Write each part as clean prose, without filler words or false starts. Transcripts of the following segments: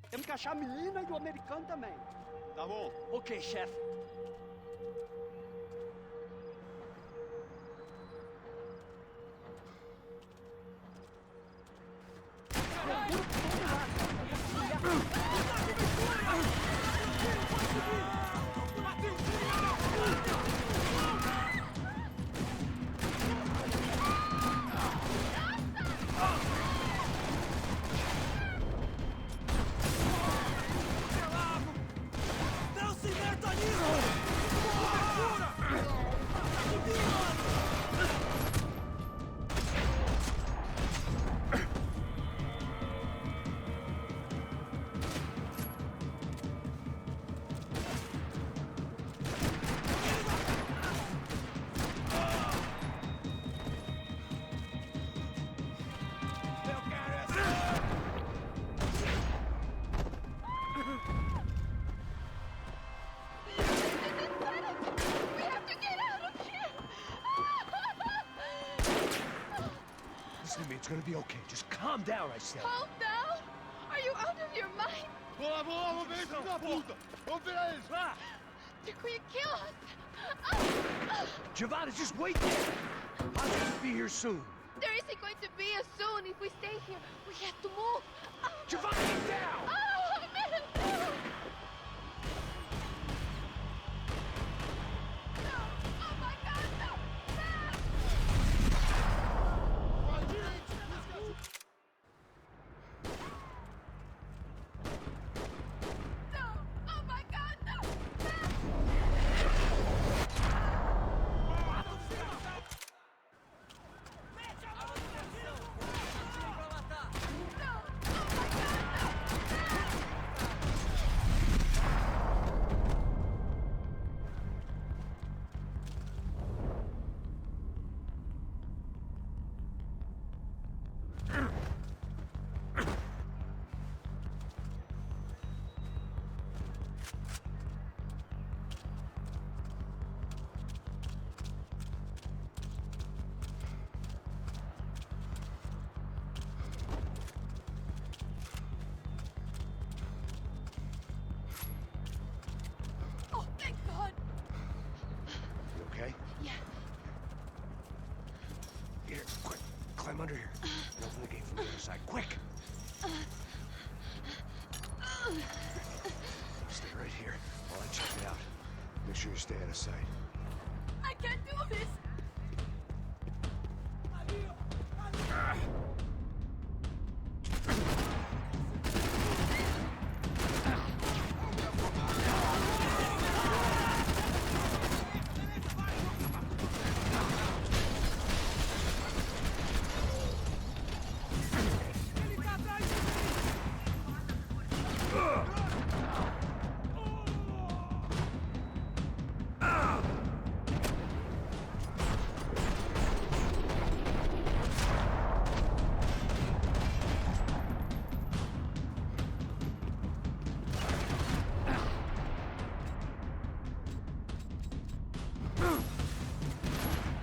Temos que achar a menina e o americano também. Tá bom. Ok, chefe. Não se meta nisso! Cobertura! Listen to me, it's gonna be okay. Just calm down, I said. Calm down? Are you out of your mind? Vamos lá, vamos ver isso da puta! Vamos virar eles! They're going to kill us! Giovanna, just wait there. I'll just be here soon. There isn't going to be a soon if we stay here. We have to move. Giovanna, get down! Oh, man! No! Oh, my God, no! No! Oh, my God, no! Oh, thank God! You okay? Yeah. Here, quick. Climb under here. And open the gate from the other side. Quick! Stay right here while I check it out. Make sure you stay out of sight. I can't do this!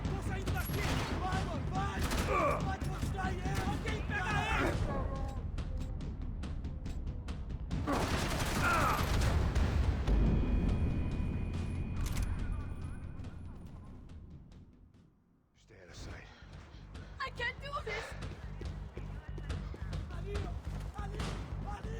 Tô saindo daqui! Vai, mano, vai! Vai conquistar ele! Alguém pega ele! Stay out of sight. I can't do this! Ali, ó! Ali! Ali!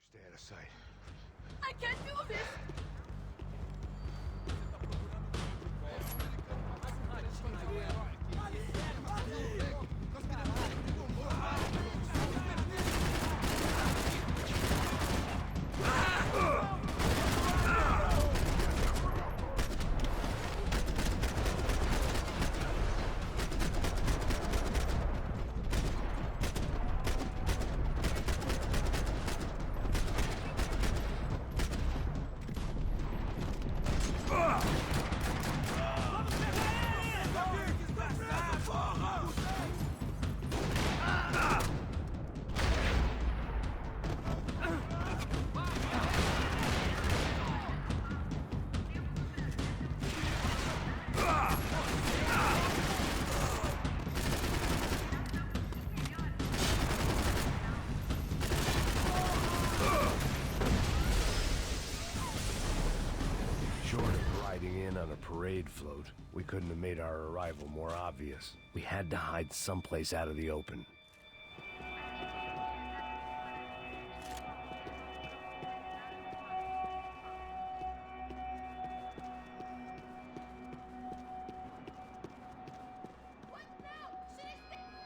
Stay out of sight. I can't do this! Ali! Ali! Short of riding in on a parade float, we couldn't have made our arrival more obvious. We had to hide someplace out of the open.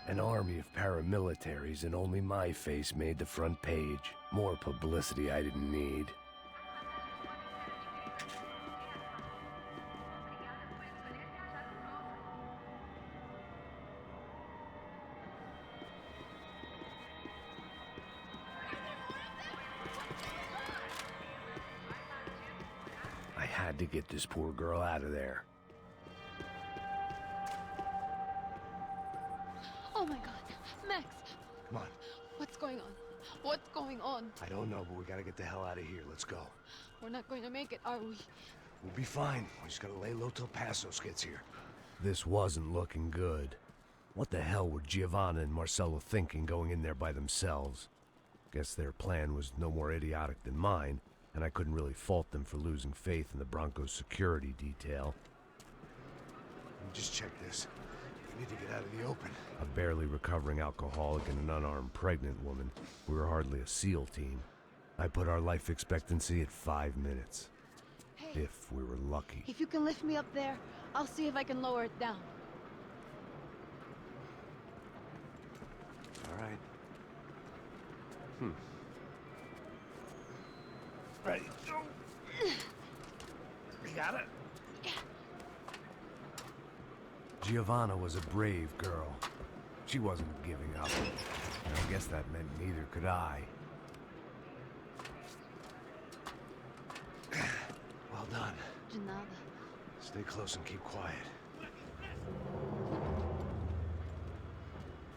An army of paramilitaries and only my face made the front page. More publicity I didn't need. I had to get this poor girl out of there. Oh my god. Max, Come on. what's going on? What's going on? I don't know, but we gotta get the hell out of here. Let's go. We're not going to make it, are we? We'll be fine. We just gotta lay low till Passos gets here. This wasn't looking good. What the hell were Giovanna and Marcello thinking going in there by themselves? Guess their plan was no more idiotic than mine, and I couldn't really fault them for losing faith in the Broncos' security detail. Just check this. We need to get out of the open. A barely recovering alcoholic and an unarmed pregnant woman. We were hardly a SEAL team. I put our life expectancy at 5 minutes. Hey, If we were lucky. if you can lift me up there, I'll see if I can lower it down. All right. Ready? Go. You got it? Giovanna was a brave girl. She wasn't giving up. And I guess that meant neither could I. Well done. De nada. Stay close and keep quiet.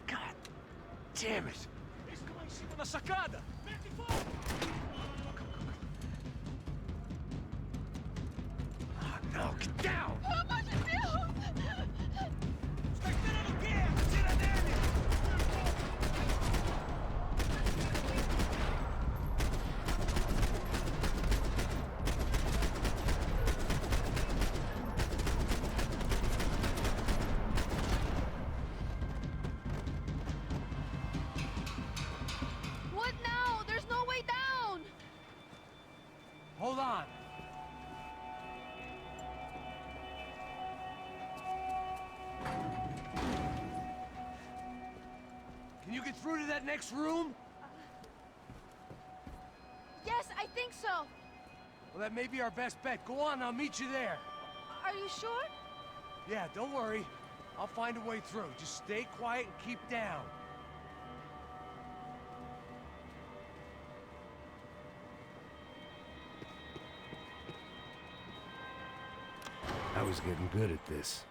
God damn it! Eles estão lá em cima na sacada! Mete fogo! Oh, no, get down! Pelo amor de Deus! Está esperando o quê? Atira nele! What now? There's no way down! Hold on! Can you get through to that next room? Yes, I think so. Well, that may be our best bet. Go on, I'll meet you there. Are you sure? Yeah, don't worry. I'll find a way through. Just stay quiet and keep down. I was getting good at this.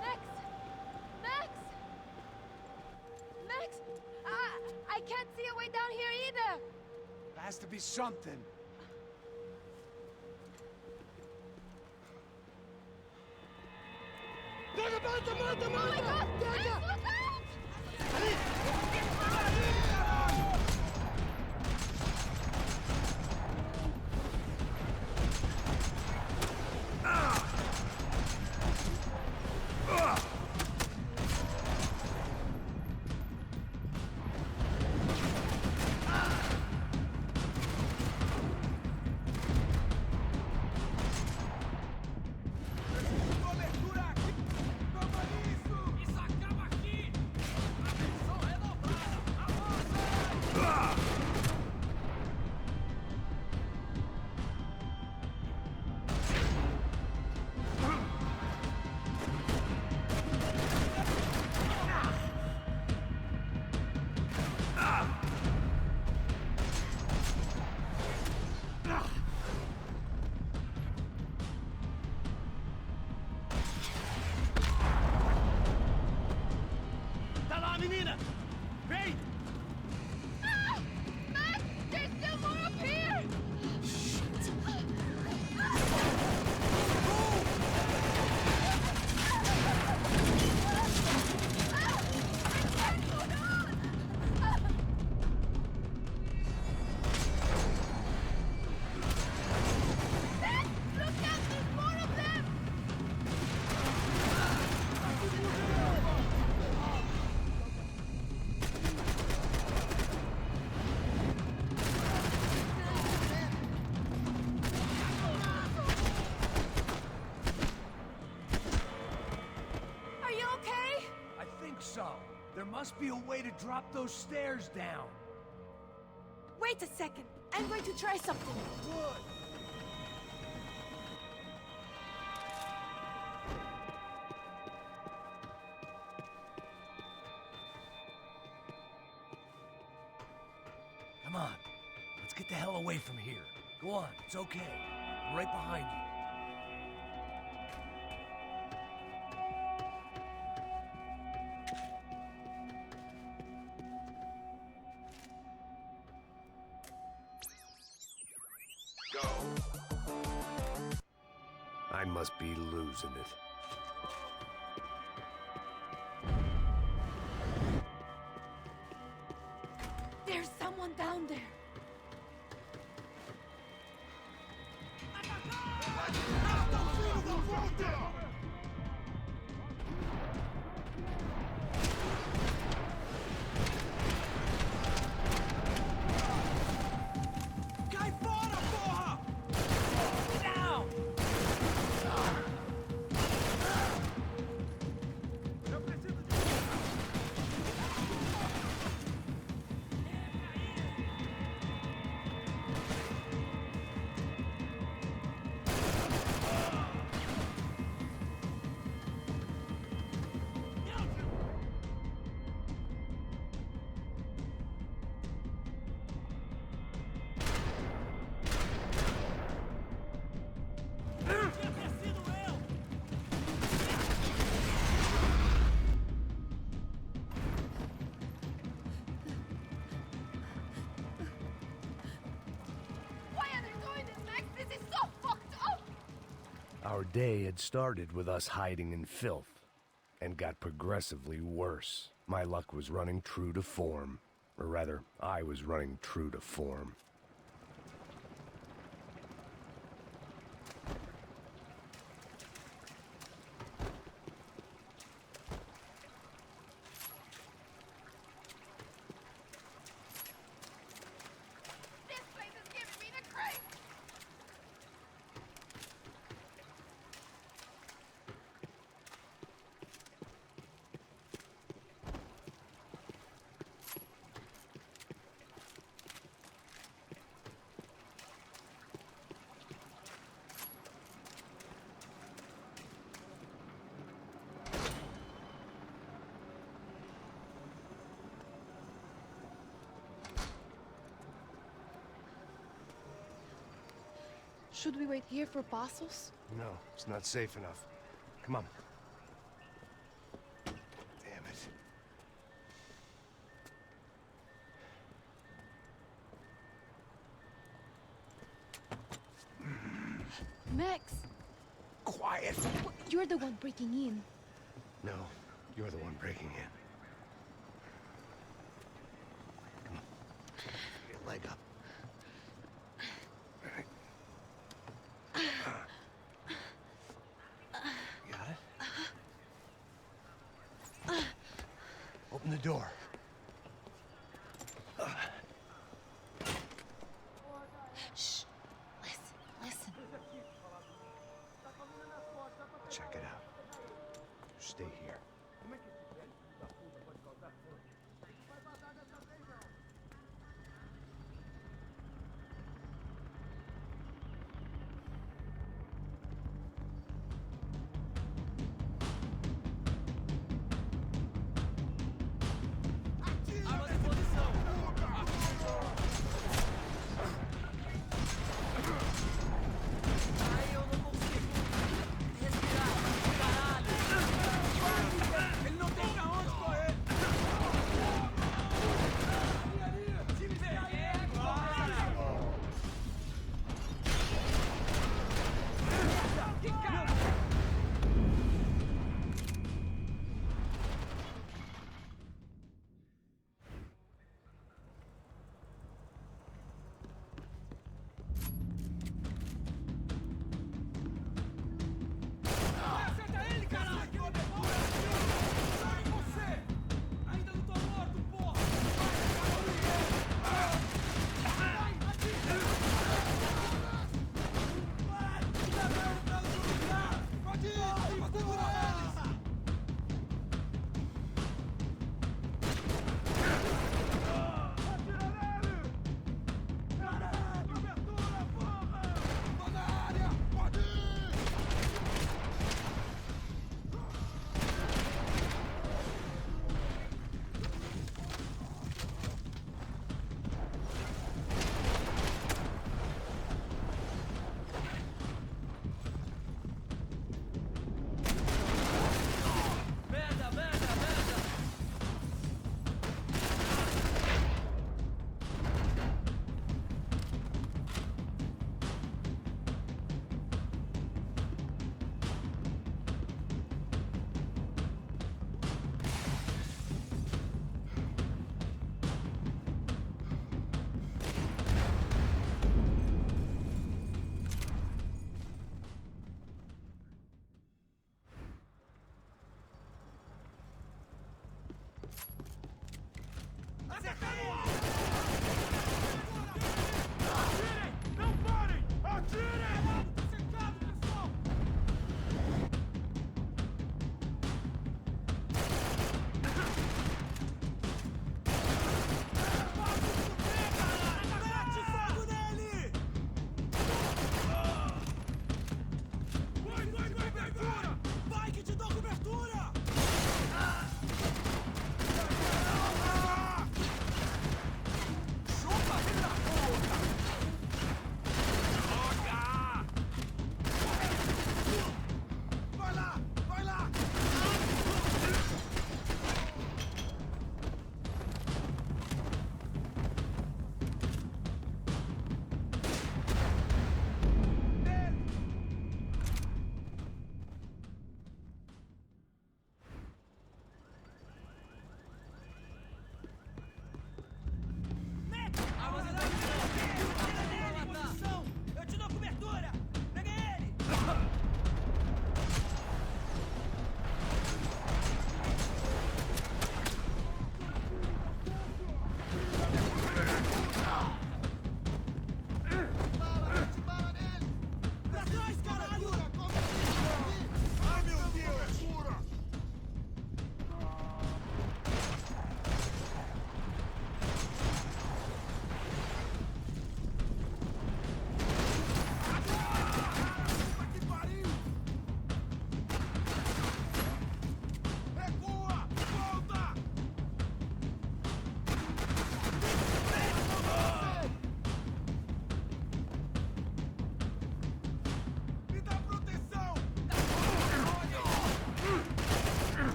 Max! Max! Max! I can't see a way down here either! There has to be something. Oh my god! Max, look out! Cobertura aqui! Vamos nisso! Isso acaba aqui! Atenção renovada! Avança! Tá lá, menina! Vem! Ah! Max! There's still more up here! There must be a way to drop those stairs down. Wait a second. I'm going to try something. Good. Come on. Let's get the hell away from here. Go on, it's okay. I'm right behind you. I must be losing it. There's someone down there. Cai fora, porra! Down! Eu preciso de... Tinha ter sido eu! Why are they doing this, Max? This is so fucked up! Our day had started with us hiding in filth, and got progressively worse. My luck was running true to form. Or rather, I was running true to form. This place is giving me the creeps! Should we wait here for Passos? No, it's not safe enough. Come on. Damn it. Max, Quiet! you're the one breaking in. No, you're the one breaking in. Come on. Get your leg up. All right. You got it? Open the door. Shh. Listen. Check it out. Stay here.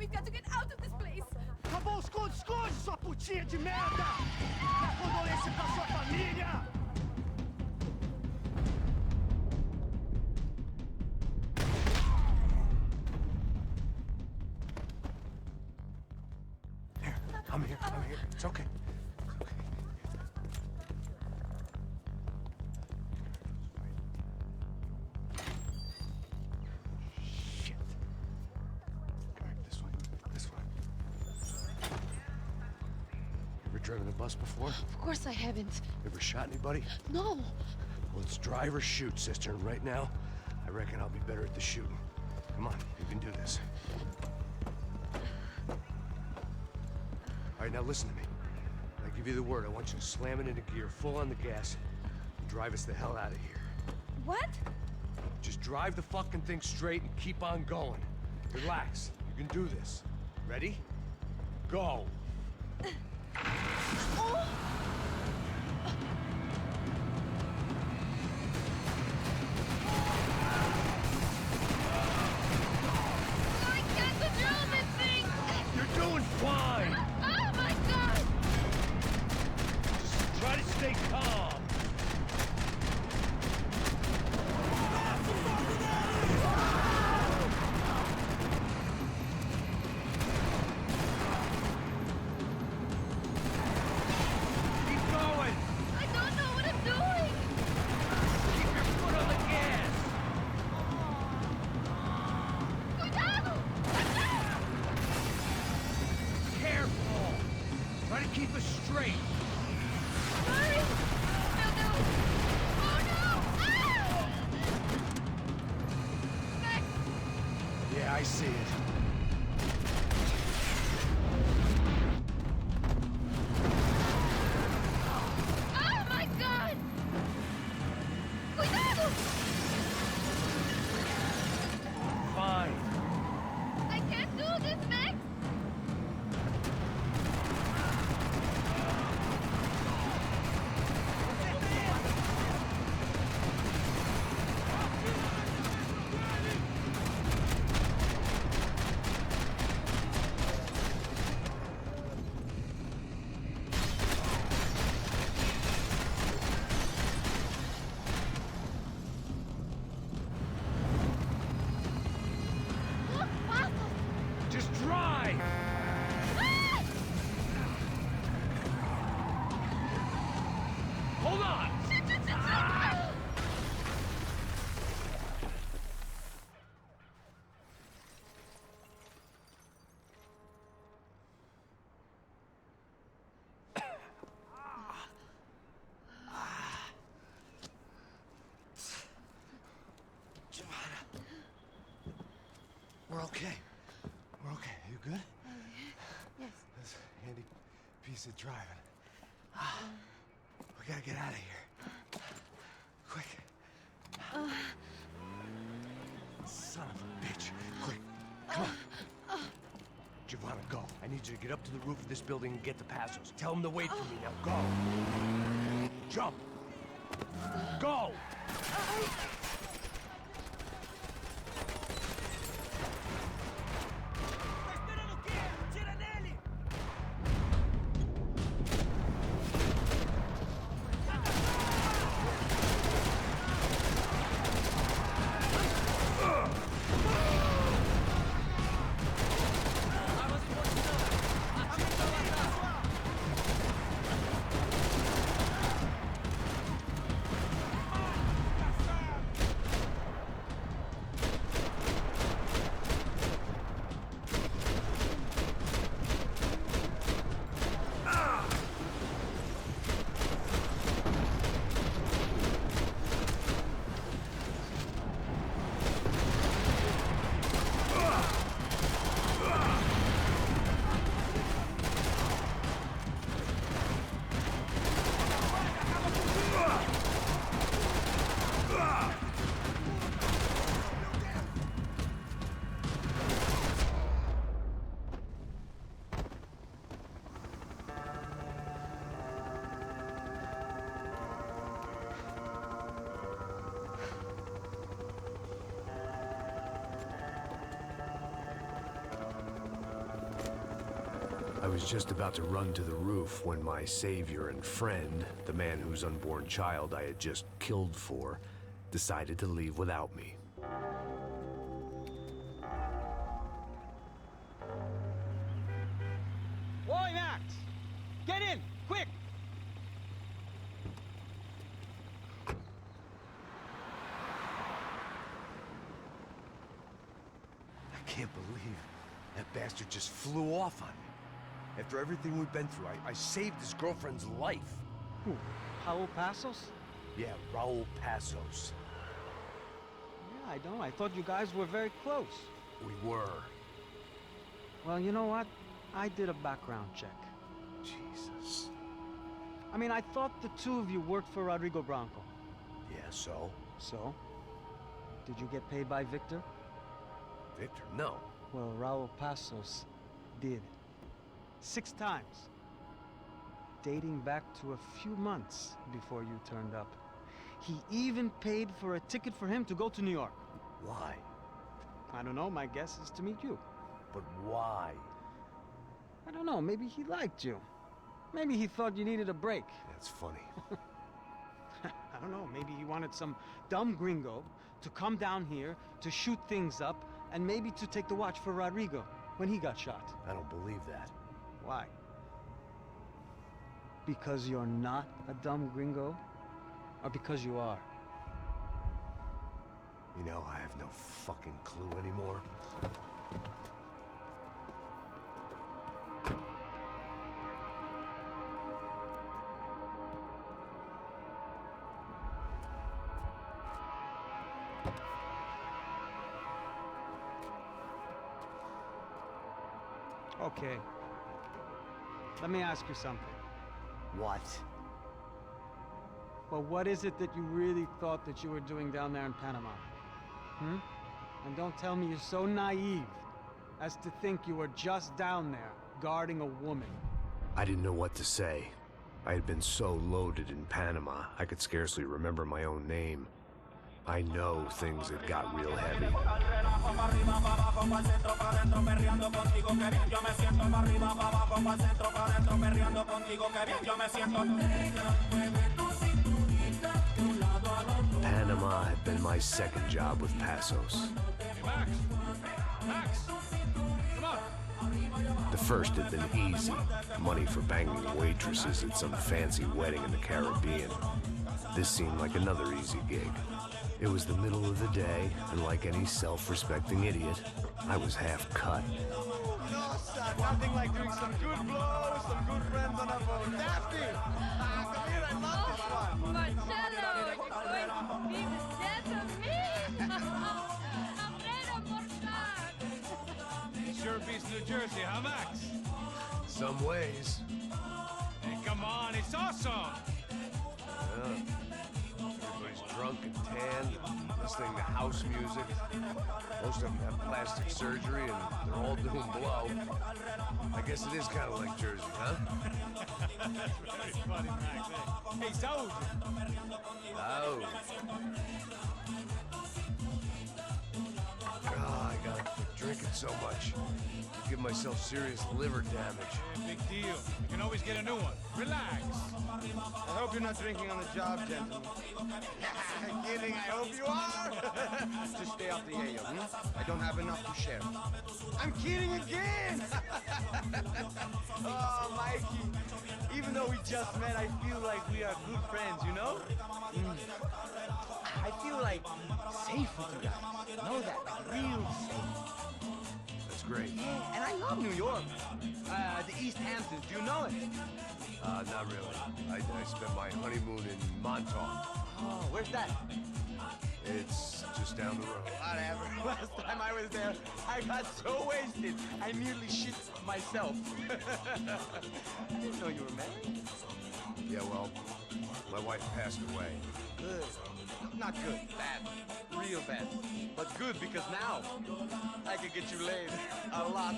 We've got to get out of this place! Acabou os esconde, sua putinha de merda! Dá condolência pra sua família! Here, I'm here. It's okay. Shit. Come here, this way. Ever driven a bus before? Of course I haven't. Ever shot anybody? No! Well, it's drive or shoot, sister. And right now, I reckon I'll be better at the shooting. Come on, you can do this. All right, now listen to me. When I give you the word, I want you to slam it into gear, full on the gas, and drive us the hell out of here. What? Just drive the fucking thing straight and keep on going. Relax. You can do this. Ready? Go. Oh! I can't control this thing! You're doing fine. Oh my god! Just try to stay calm. Keep going. I don't know what I'm doing! Keep your foot on the gas. Cuidado! Careful. Try to keep us straight. Hurry! No, no! Oh no! Ah! Max! Yeah, I see it. Oh my god! Cuidado! Fine. I can't do this, Max! Look, Paco! Just drive. Ah! Hold on. Shit, shit, shit, shit! Ah! We're okay. We're okay. You good? Yes. That's a handy piece of driving. We gotta get out of here. Quick. Son of a bitch. Quick. Come on. Giovanna, go. I need you to get up to the roof of this building and get the Passos. Tell them to wait for me now. Go. Jump. Go. Sta sperando che? Tira nele! was just about to run to the roof when my savior and friend, the man whose unborn child I had just killed for, decided to leave without me. Boy, Max! Get in! Quick! I can't believe that bastard just flew off on me. After everything we've been through, I saved his girlfriend's life. Who? Raul Passos? Yeah, Raul Passos. Yeah, I know. I thought you guys were very close. We were. Well, you know what? I did a background check. Jesus. I mean, I thought the two of you worked for Rodrigo Branco. Yeah, so? So? Did you get paid by Victor? Victor, no. Well, Raul Passos did. 6 times. Dating back to a few months before you turned up. He even paid for a ticket for him to go to New York. Why? I don't know, my guess is to meet you. But why? I don't know, maybe he liked you. Maybe he thought you needed a break. That's funny. I don't know, maybe he wanted some dumb gringo to come down here to shoot things up and maybe to take the watch for Rodrigo when he got shot. I don't believe that. Why? Because you're not a dumb gringo? Or because you are? You know, I have no fucking clue anymore. Okay. Let me ask you something. What? Well, what is it that you really thought that you were doing down there in Panama? Hmm? And don't tell me you're so naive as to think you were just down there guarding a woman. I didn't know what to say. I had been so loaded in Panama, I could scarcely remember my own name. I know things had got real heavy. Panama had been my second job with Passos. Hey, Max! Max! Come on! The first had been easy. Money for banging waitresses at some fancy wedding in the Caribbean. This seemed like another easy gig. It was the middle of the day, and like any self-respecting idiot, I was half cut. No, son, nothing like doing some good blows, some good friends on a boat. Daphne! Come here, I love this one. Marcello, you're going to be the death of me! Alfredo Sure beats New Jersey, huh, Max? Some ways. Hey, come on, it's awesome! Yeah. Everybody's drunk and tanned, listening to house music. Most of them have plastic surgery, and they're all doing blow. I guess it is kind of like Jersey, huh? Very funny, Max. Hey, Saud! Oh. God, I gotta quit drinking so much. Give myself serious liver damage. Hey, big deal. You can always get a new one. Relax. I hope you're not drinking on the job, gentlemen. Kidding, I hope you are. Just stay off the yayo, I don't have enough to share. I'm kidding again. Oh, Mikey. Even though we just met, I feel like we are good friends, you know? I feel like safe with you guys. Know that? Like real safe. That's great. Yeah, and I love New York. The East Hamptons, do you know it? Not really. I spent my honeymoon in Montauk. Oh, where's that? It's just down the road. Whatever. Last time I was there, I got so wasted, I nearly shit myself. I didn't know you were married. Yeah, well, my wife passed away. Good. Not good. Bad. Real bad. But good because now I can get you laid a lot.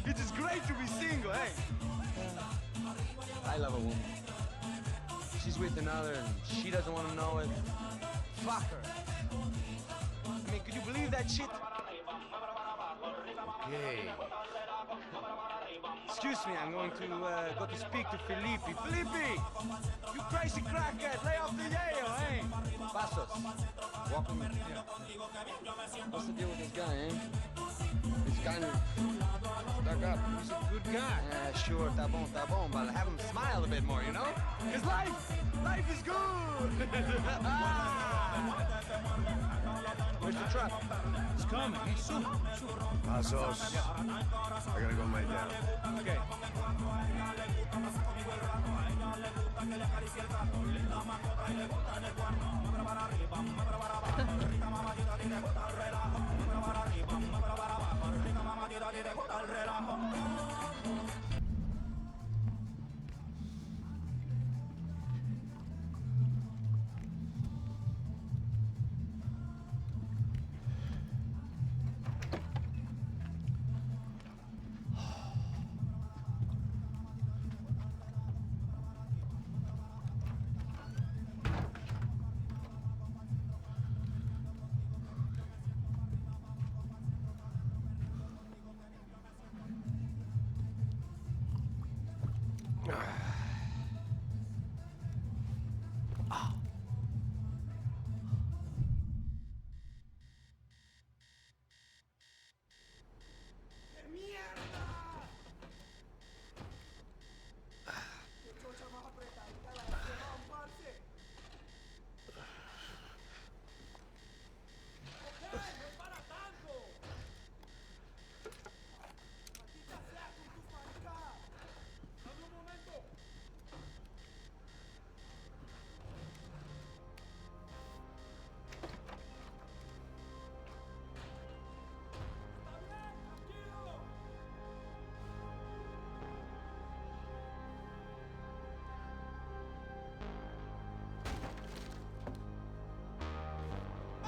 It is great to be single, hey? I love a woman. She's with another and she doesn't want to know it. Fuck her. I mean, could you believe that shit? Hey. Excuse me, I'm going to go to speak to Felipe. Felipe! You crazy crackhead! Lay off the yayo, eh? Passos, walk with me. Yeah. What's the deal with this guy, eh? He's kind of stuck up. He's a good guy. Yeah, sure, tá bom, but have him smile a bit more, you know? Because life is good! Where's the truck? It's coming. Hey, soon. Passos. I gotta go lay down. Okay.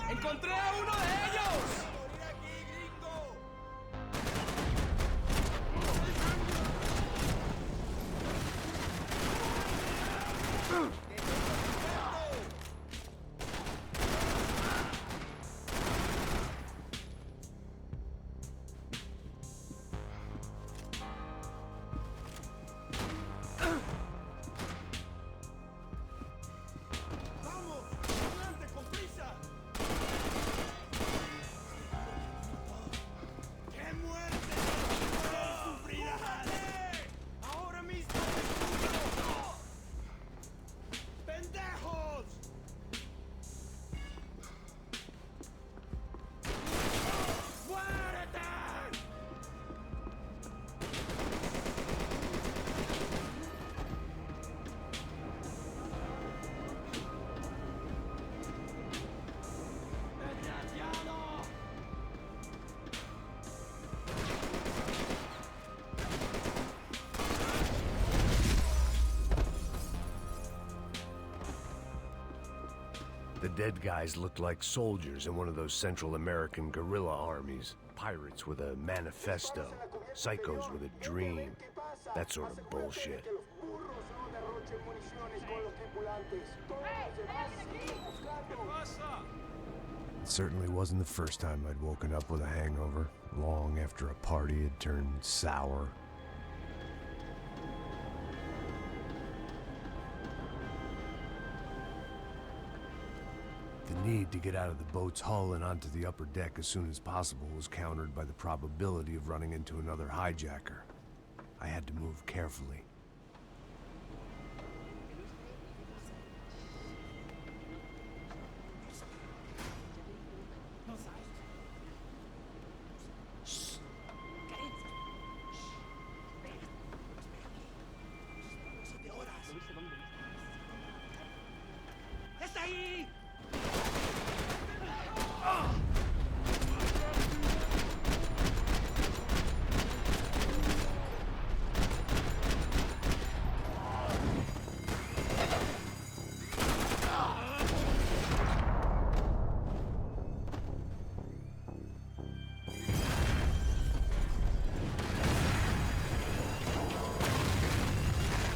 ¡Encontré a uno de ellos! The dead guys looked like soldiers in one of those Central American guerrilla armies. Pirates with a manifesto. Psychos with a dream. That sort of bullshit. It certainly wasn't the first time I'd woken up with a hangover, long after a party had turned sour. The need to get out of the boat's hull and onto the upper deck as soon as possible was countered by the probability of running into another hijacker. I had to move carefully.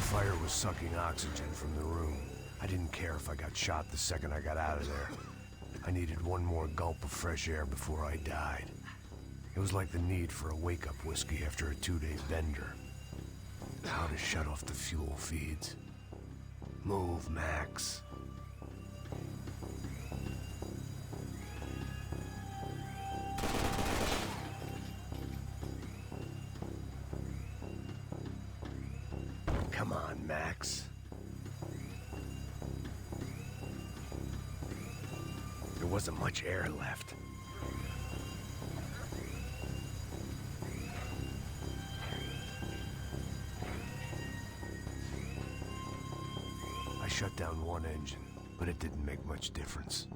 Fire was sucking oxygen from the room. I didn't care if I got shot the second I got out of there. I needed one more gulp of fresh air before I died. It was like the need for a wake-up whiskey after a 2-day bender. How to shut off the fuel feeds. Move, Max. Come on, Max. There wasn't much air left. I shut down one engine, but it didn't make much difference.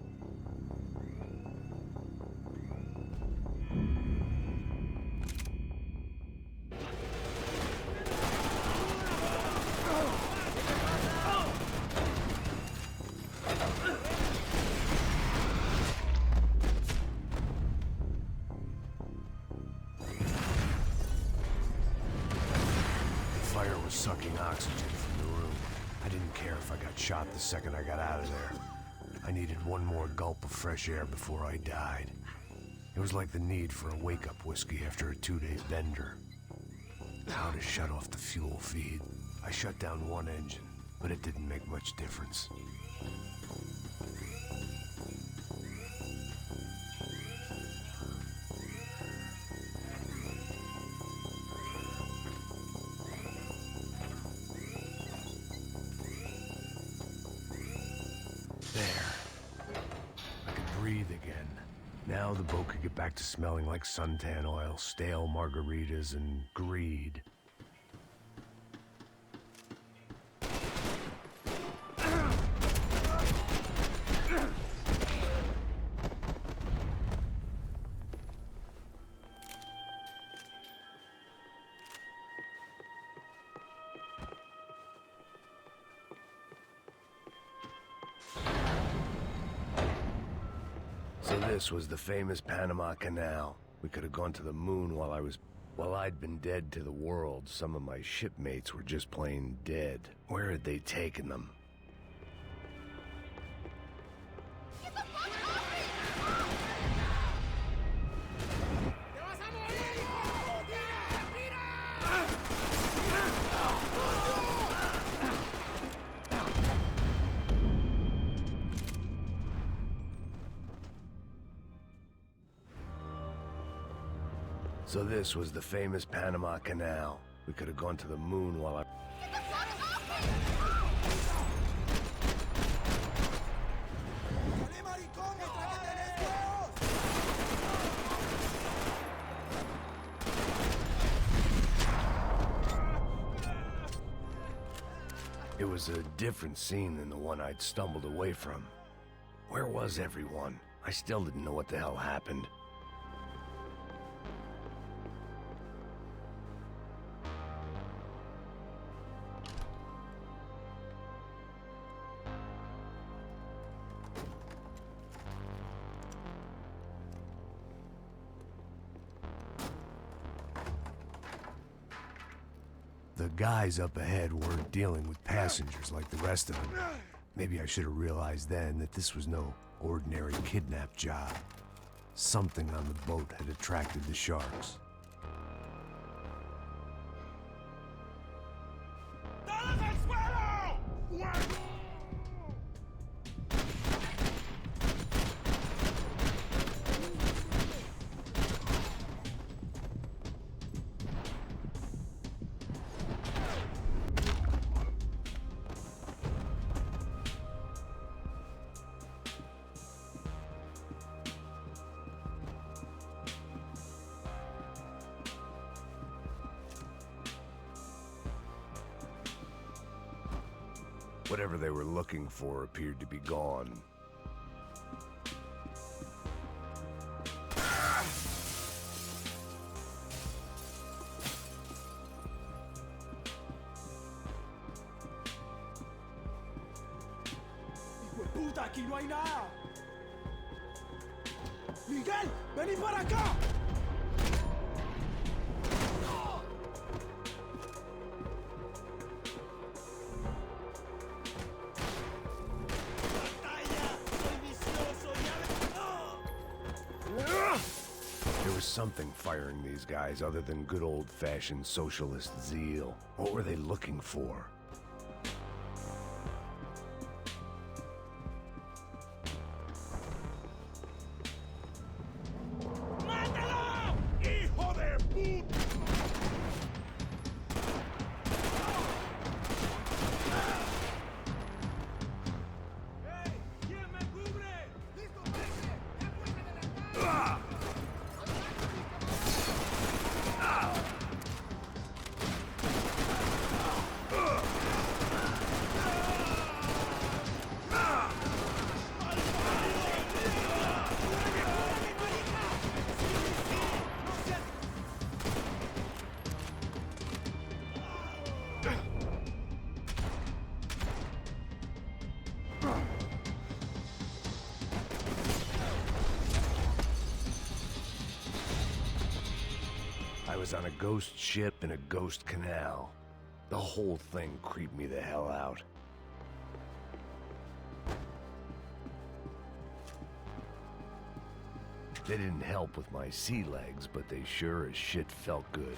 Fire was sucking oxygen from the room. I didn't care if I got shot the second I got out of there. I needed one more gulp of fresh air before I died. It was like the need for a wake-up whiskey after a 2-day bender. How to shut off the fuel feed. I shut down one engine, but it didn't make much difference. Breathe again. Now the boat could get back to smelling like suntan oil, stale margaritas, and greed. So this was the famous Panama Canal. We could have gone to the moon while I'd been dead to the world. Some of my shipmates were just plain dead. Where had they taken them? Get the fuck off me! So this was the famous Panama Canal. We could have gone to the moon while I... Get the fuck off It was a different scene than the one I'd stumbled away from. Where was everyone? I still didn't know what the hell happened. The guys up ahead weren't dealing with passengers like the rest of them. Maybe I should have realized then that this was no ordinary kidnap job. Something on the boat had attracted the sharks. ¡Todos al suelo! Whatever they were looking for appeared to be gone. ¡Hijo de puta, aquí no hay nada! ¡Miguel, vení para acá! There was something firing these guys other than good old-fashioned socialist zeal. What were they looking for? ¡Mátalo! ¡Hijo de puta! ¡Hey! ¿Quién me cubre? ¡Listo, Payne! ¡Ya cuelgan en el mar! I was on a ghost ship in a ghost canal. The whole thing creeped me the hell out. They didn't help with my sea legs, but they sure as shit felt good.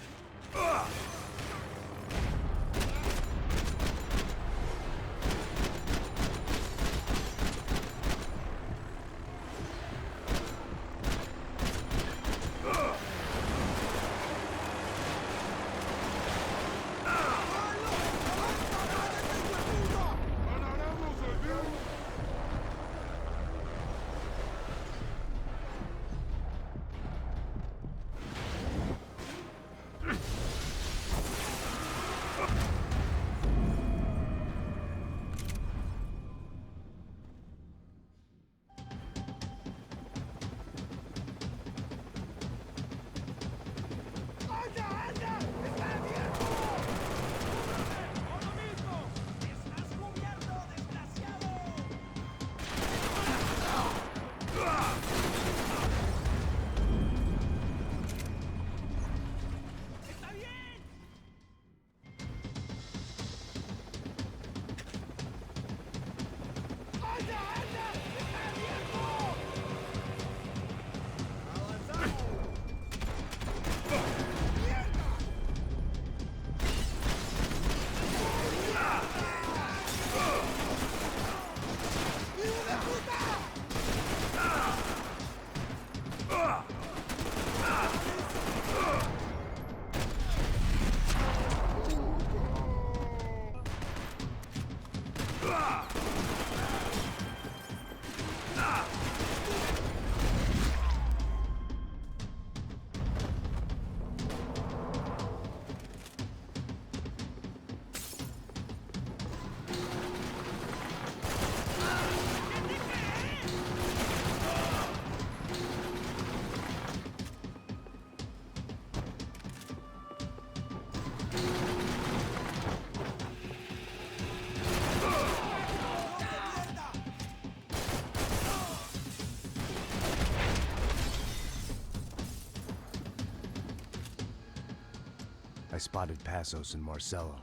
I spotted Passos and Marcello.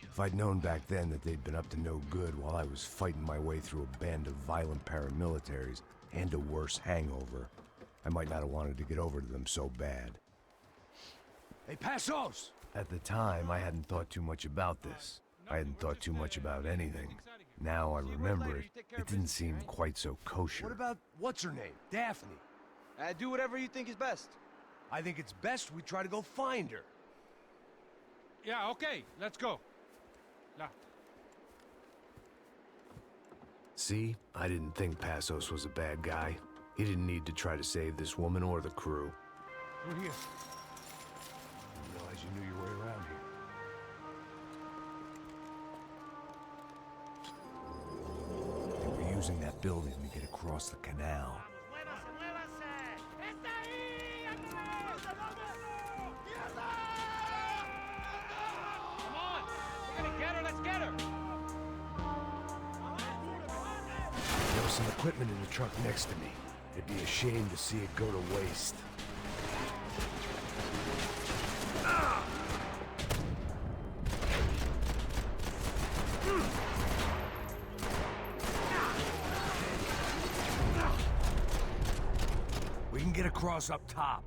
If I'd known back then that they'd been up to no good while I was fighting my way through a band of violent paramilitaries and a worse hangover, I might not have wanted to get over to them so bad. Hey, Passos! At the time, I hadn't thought too much about this. I hadn't thought too much about anything. Now I remember it, it didn't seem quite so kosher. What about, what's her name? Daphne. Do whatever you think is best. I think it's best we try to go find her. Yeah, okay, let's go. La. See? I didn't think Passos was a bad guy. He didn't need to try to save this woman or the crew. We're here. I didn't realize you knew your way around here. They were using that building to get across the canal. There was some equipment in the truck next to me. It'd be a shame to see it go to waste. We can get across up top.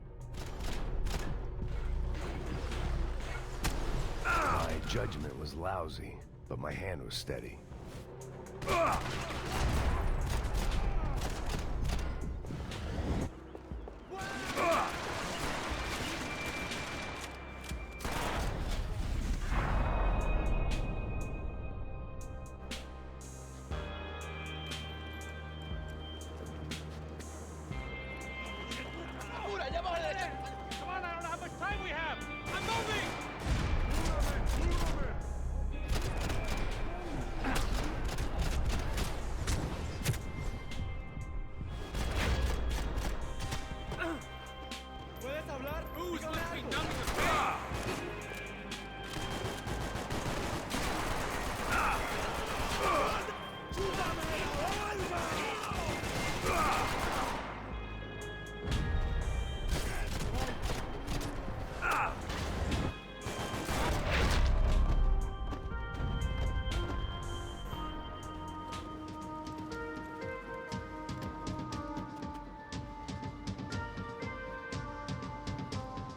My judgment was lousy, but my hand was steady. Come on, I don't know how much time we have. I'm moving. ¿Puedes hablar? Who's Dígame left me algo. done with Payne? ¡Chúpame la alma!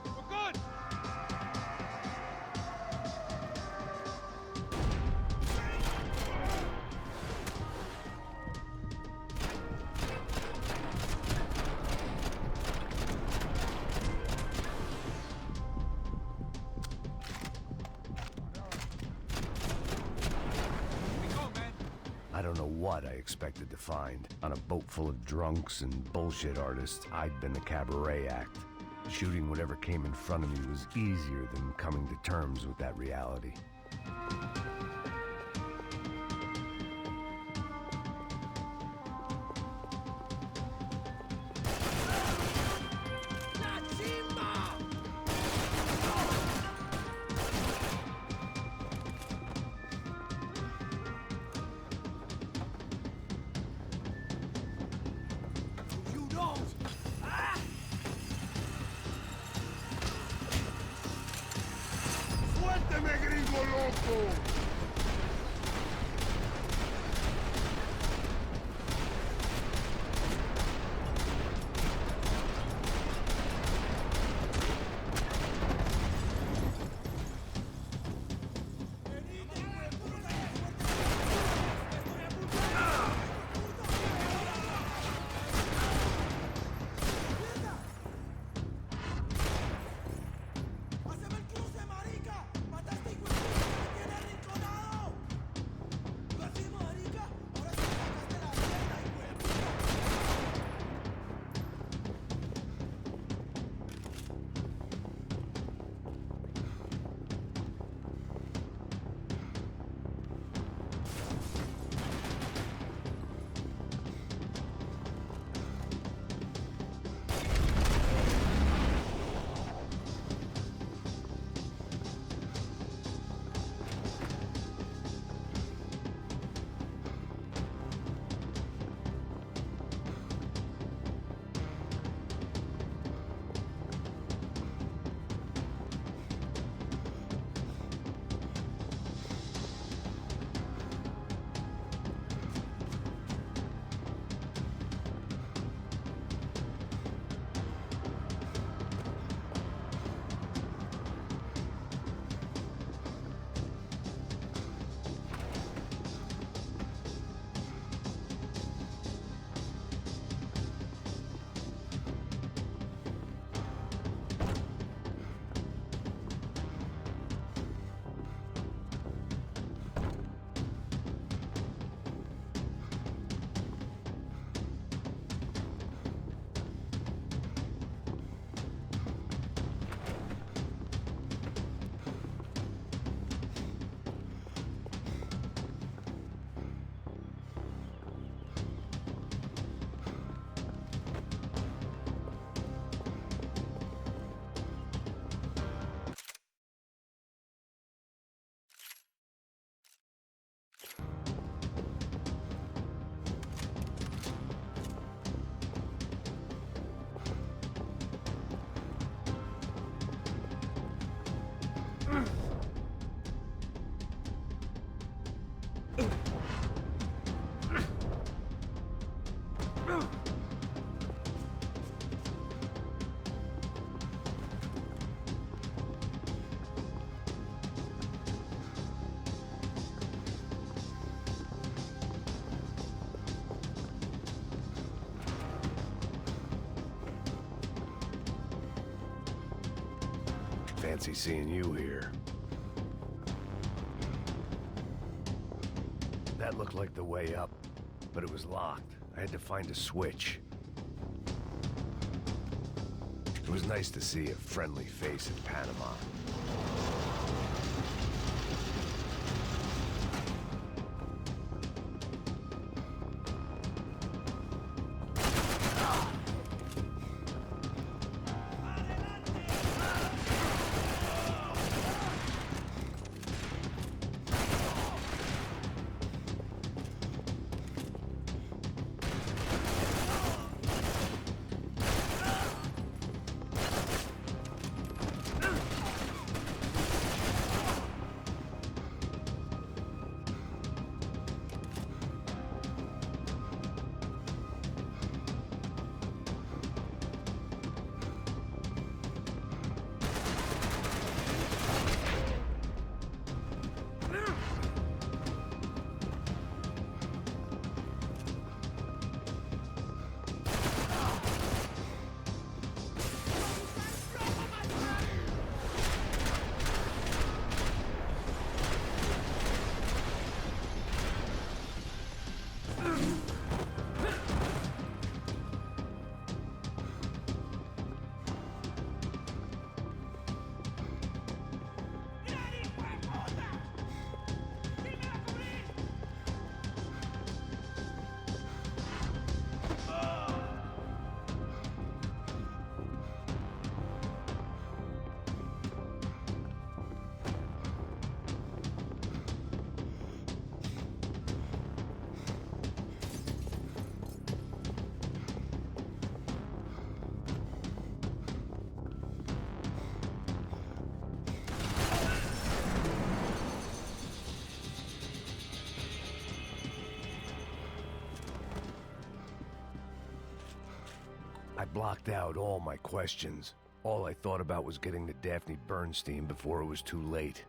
We're good. We go, man. I don't know what I expected to find. On a boat full of drunks and bullshit artists, I'd been the cabaret act. Shooting whatever came in front of me was easier than coming to terms with that reality. ¡La chimba! You don't! ¡Suélteme, gringo loco! ¡Haceme el cruce, marica! ¡Mataste, hijo de puta, me tiene arrinconado! Fancy seeing you here. That looked like the way up, but it was locked. I had to find a switch. It was nice to see a friendly face in Panama. I blocked out all my questions. All I thought about was getting to Daphne Bernstein before it was too late.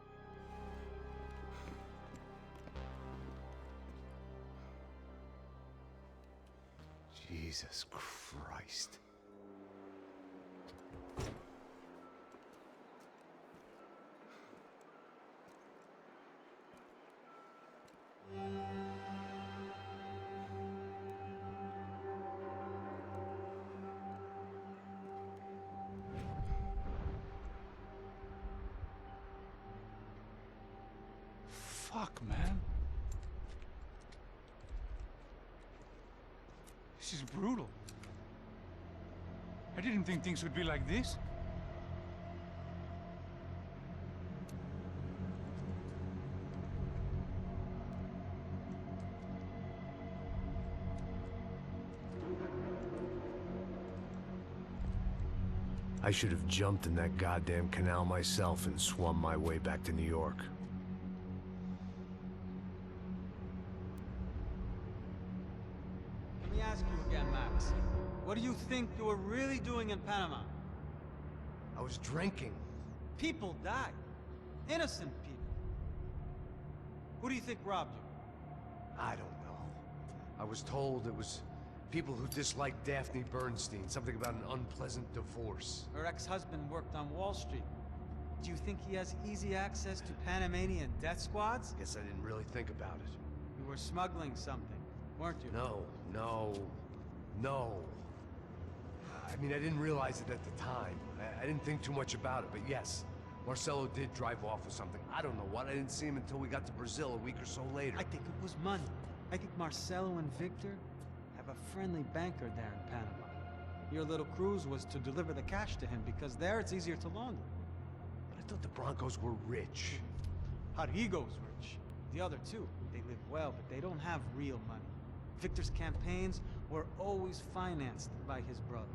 Jesus Christ. Fuck, man. This is brutal. I didn't think things would be like this. I should have jumped in that goddamn canal myself and swum my way back to New York. Let me ask you again, Max. What do you think you were really doing in Panama? I was drinking. People died. Innocent people. Who do you think robbed you? I don't know. I was told it was people who disliked Daphne Bernstein, something about an unpleasant divorce. Her ex-husband worked on Wall Street. Do you think he has easy access to Panamanian death squads? Guess I didn't really think about it. You were smuggling something, weren't you? No. I mean, I didn't realize it at the time. I didn't think too much about it, but yes, Marcelo did drive off with something. I don't know what. I didn't see him until we got to Brazil a week or so later. I think it was money. I think Marcelo and Victor have a friendly banker there in Panama. Your little cruise was to deliver the cash to him because there it's easier to launder. But I thought the Broncos were rich. Rodrigo's rich. The other two, they live well, but they don't have real money. Victor's campaigns were always financed by his brother.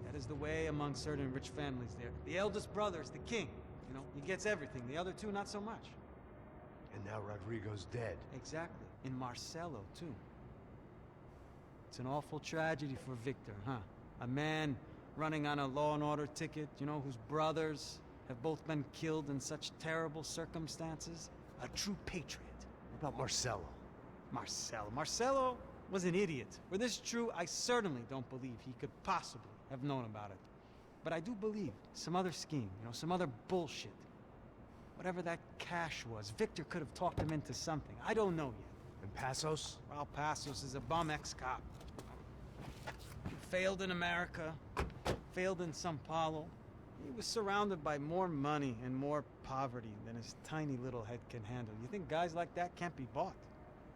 That is the way among certain rich families there. The eldest brother is the king. You know, he gets everything. The other two, not so much. And now Rodrigo's dead. Exactly. And Marcelo, too. It's an awful tragedy for Victor, huh? A man running on a law and order ticket, you know, whose brothers have both been killed in such terrible circumstances. A true patriot. What about Marcelo? Marcelo was an idiot. Were this true, I certainly don't believe he could possibly have known about it. But I do believe some other scheme, some other bullshit. Whatever that cash was, Victor could have talked him into something. I don't know yet. And Passos? Raul Passos is a bum ex-cop. He failed in America, failed in Sao Paulo. He was surrounded by more money and more poverty than his tiny little head can handle. You think guys like that can't be bought?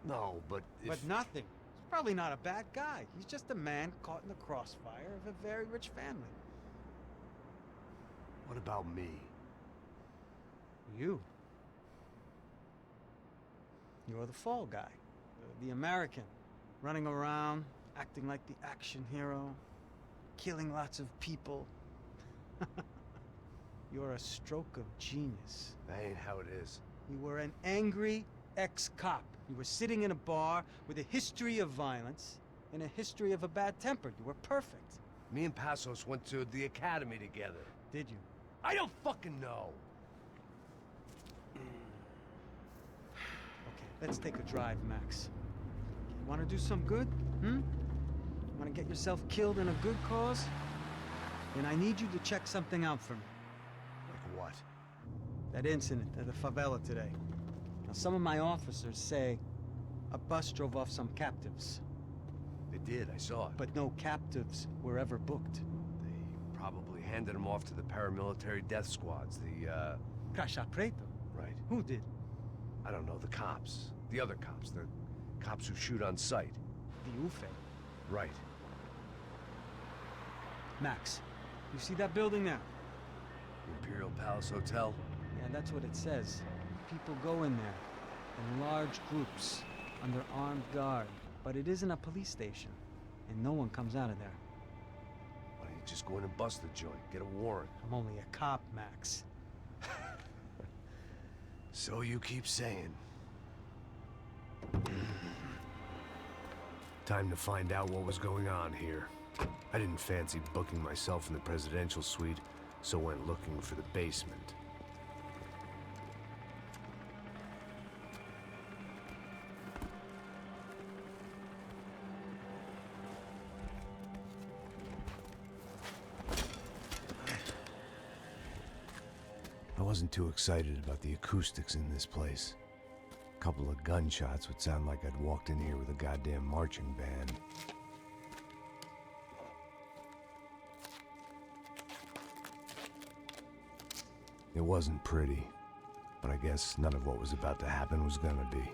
No, but But nothing. He's probably not a bad guy. He's just a man caught in the crossfire of a very rich family. What about me? You. You're the fall guy. The American. Running around, acting like the action hero. Killing lots of people. You're a stroke of genius. That ain't how it is. You were an angry ex-cop. You were sitting in a bar with a history of violence and a history of a bad temper. You were perfect. Me and Passos went to the academy together. Did you? I don't fucking know. Okay, let's take a drive, Max. You want to do some good? Want to get yourself killed in a good cause? Then I need you to check something out for me. Like what? That incident at the favela today. Now, some of my officers say a bus drove off some captives. They did, I saw it. But no captives were ever booked. They probably handed them off to the paramilitary death squads, the, Caixa Preto? Right. Who did? I don't know, the cops. The other cops. The cops who shoot on sight. The UFE. Right. Max, you see that building there? The Imperial Palace Hotel? Yeah, that's what it says. People go in there, in large groups, under armed guard. But it isn't a police station, and no one comes out of there. Why don't you just go in and bust the joint, get a warrant? I'm only a cop, Max. So you keep saying. Time to find out what was going on here. I didn't fancy booking myself in the presidential suite, so went looking for the basement. I wasn't too excited about the acoustics in this place. A couple of gunshots would sound like I'd walked in here with a goddamn marching band. It wasn't pretty, but I guess none of what was about to happen was gonna be.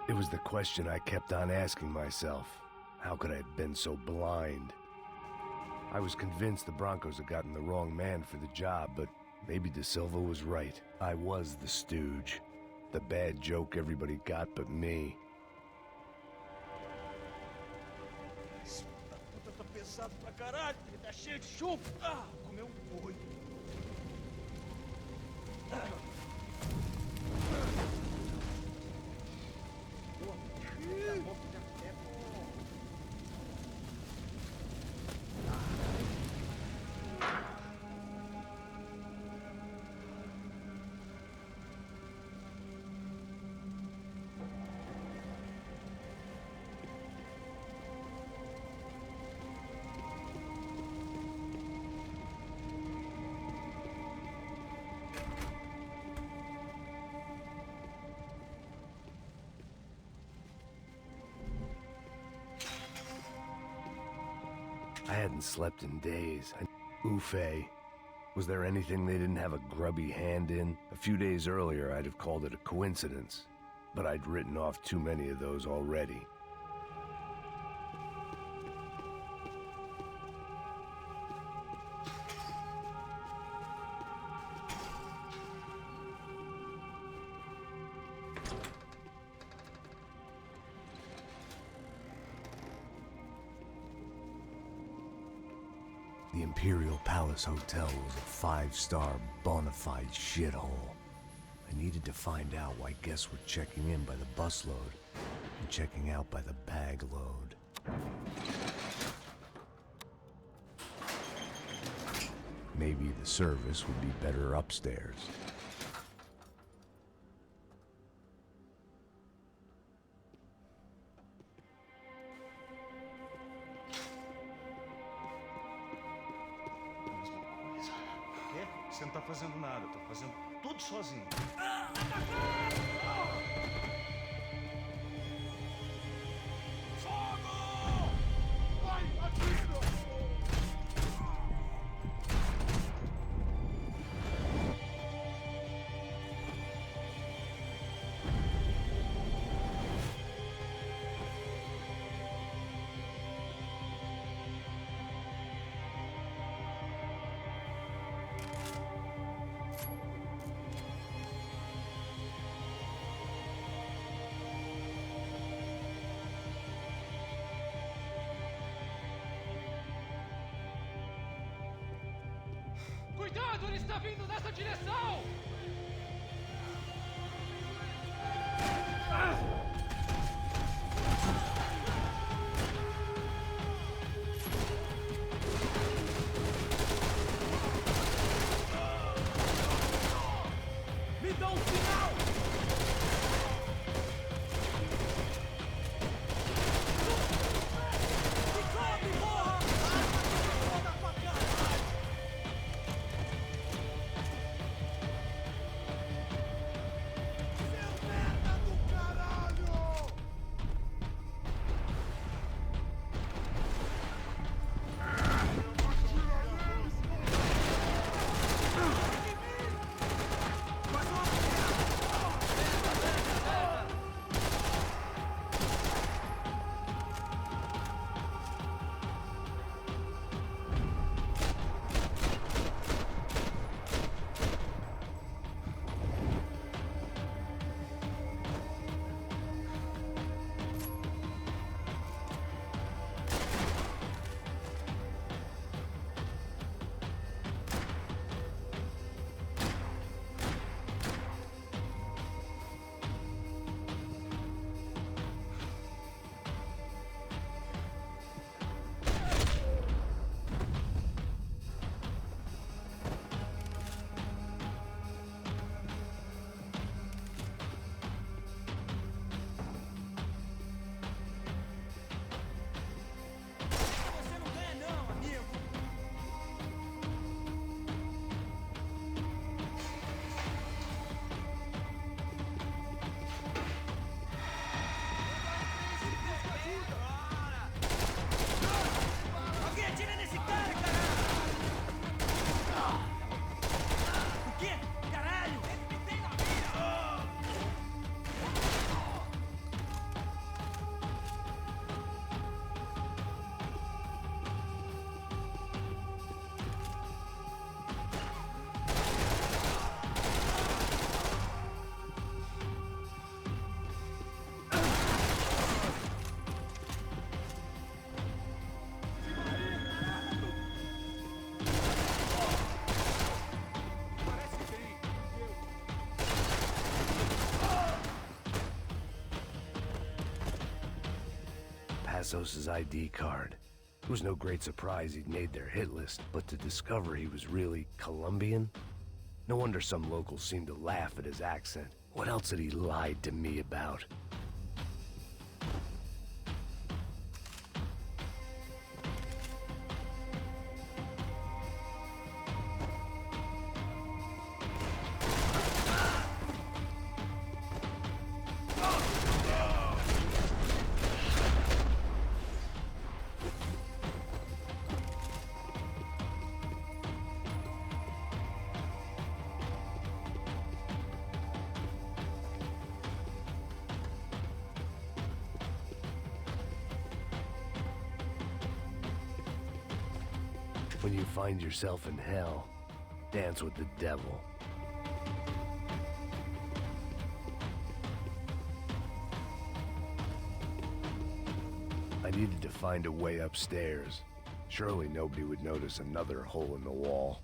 It was the question I kept on asking myself. How could I have been so blind? I was convinced the Broncos had gotten the wrong man for the job, but maybe De Silva was right. I was the stooge. The bad joke everybody got but me. Tá pesado pra caralho, tá cheio de chumbo. Ah, comeu boi. I hadn't slept in days. Ufe. Was there anything they didn't have a grubby hand in? A few days earlier, I'd have called it a coincidence, but I'd written off too many of those already. The Imperial Palace Hotel was a five-star, bona fide shithole. I needed to find out why guests were checking in by the busload and checking out by the bag load. Maybe the service would be better upstairs. Você não tá fazendo nada, tô fazendo tudo sozinho. Cuidado, ele está vindo nessa direção! Me dá um sinal! Me cobre, porra! Arma da tua cara! Seu merda do caralho! Você não ganha não, amigo! Alguém atira nesse cara, caralho! O quê? Caralho! Ele me tem na mira! Parece que tem. Passos' ID card. It was no great surprise he'd made their hit list, but to discover he was really Colombian? No wonder some locals seemed to laugh at his accent. What else had he lied to me about? When you find yourself in hell, dance with the devil. I needed to find a way upstairs. Surely nobody would notice another hole in the wall.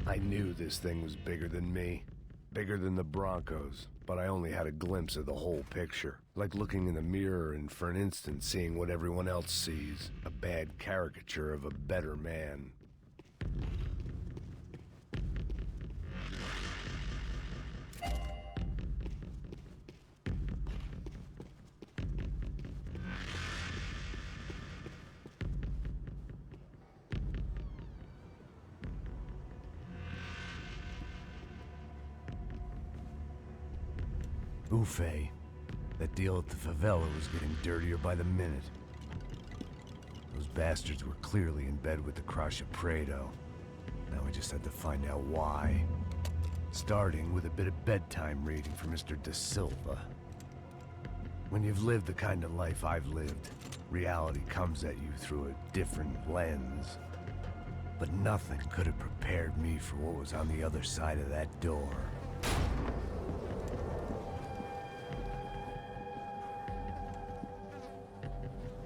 I knew this thing was bigger than me, bigger than the Broncos, but I only had a glimpse of the whole picture. Like looking in the mirror and for an instant seeing what everyone else sees, a bad caricature of a better man. Ufe. That deal at the favela was getting dirtier by the minute. Those bastards were clearly in bed with the Crusha Prado. Now we just had to find out why. Starting with a bit of bedtime reading for Mr. Da Silva. When you've lived the kind of life I've lived, reality comes at you through a different lens. But nothing could have prepared me for what was on the other side of that door.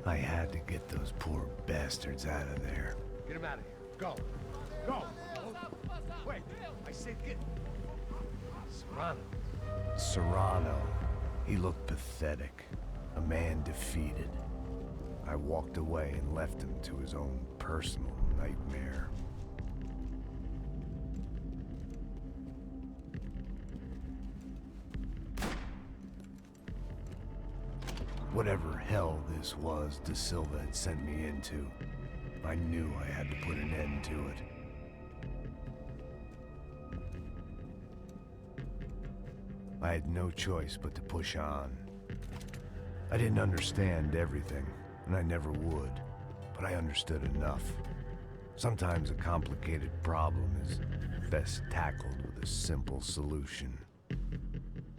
I had to get those poor bastards out of there. Get him out of here. Go. Go. Wait. I said get... Serrano. Serrano. He looked pathetic. A man defeated. I walked away and left him to his own personal nightmare. Whatever hell this was Da Silva had sent me into, I knew I had to put an end to it. I had no choice but to push on. I didn't understand everything, and I never would, but I understood enough. Sometimes a complicated problem is best tackled with a simple solution.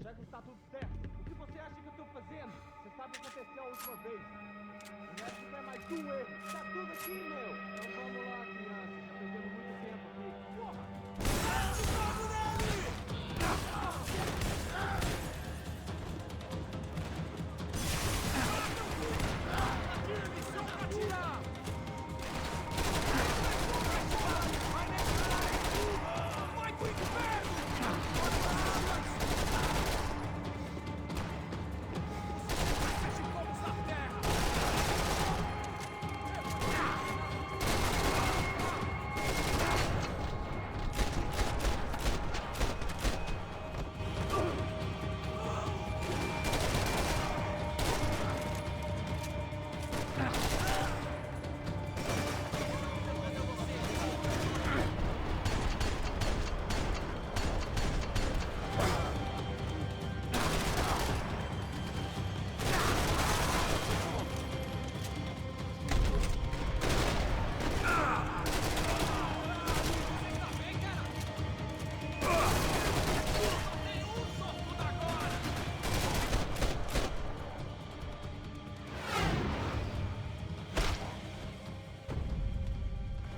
Já que está tudo certo, o que você acha que eu tô fazendo? Você sabe o que aconteceu a última vez. Esse não é mais um erro. Tá tudo aqui, meu. Então vamos lá, criança. Já perdemos muito tempo aqui. Porra! Fogo nele! Atira, missão pra atirar! Vai nesse cara! Vai com o inferno!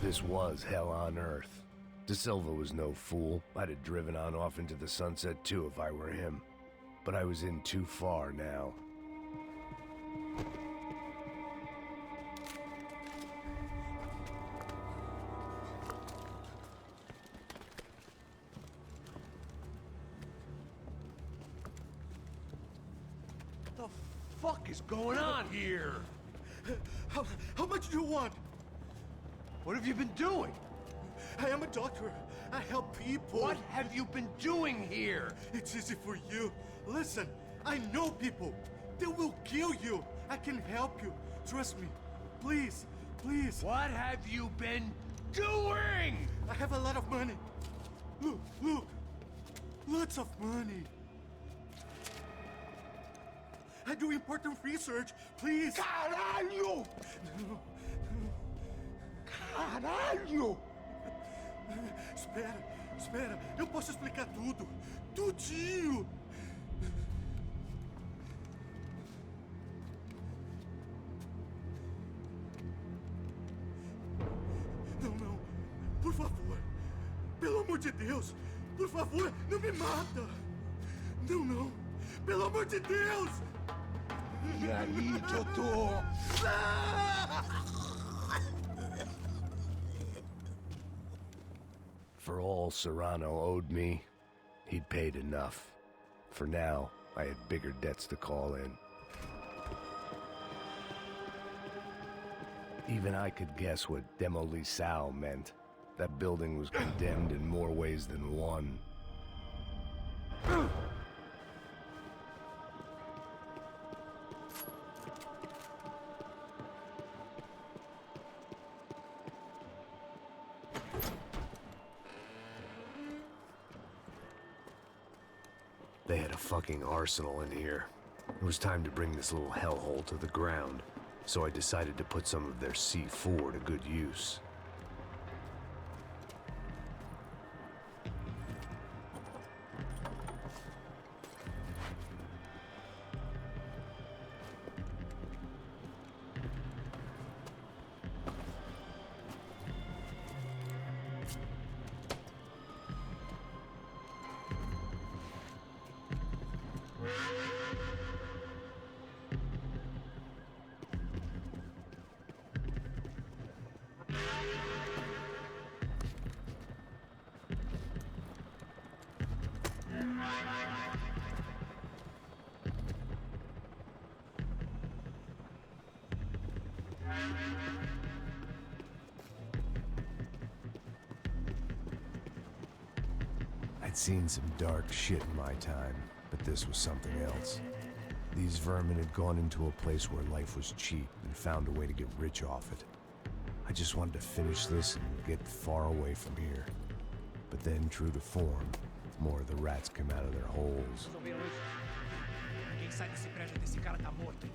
This was hell on earth. Da Silva was no fool. I'd have driven on off into the sunset too if I were him. But I was in too far now. What the fuck is going on here? How much do you want? What have you been doing? I am a doctor. I help people. What have you been doing here? It's easy for you. Listen, I know people. They will kill you. I can help you. Trust me. Please, please. What have you been doing? I have a lot of money. Look, look. Lots of money. I do important research. Please. Caralho! Caralho! Espera, espera. Eu posso explicar tudo. Tudinho. Não, não. Por favor. Pelo amor de Deus. Por favor, não me mata. Não, não. Pelo amor de Deus. E aí, doutor? For all Serrano owed me, he'd paid enough. For now, I had bigger debts to call in. Even I could guess what demolissao meant. That building was condemned in more ways than one. They had a fucking arsenal in here. It was time to bring this little hellhole to the ground, so I decided to put some of their C4 to good use. I'd seen some dark shit in my time, but this was something else. These vermin had gone into a place where life was cheap and found a way to get rich off it. I just wanted to finish this and get far away from here. But then, true to form, more of the rats came out of their holes. Quem sai desse prédio desse cara tá morto.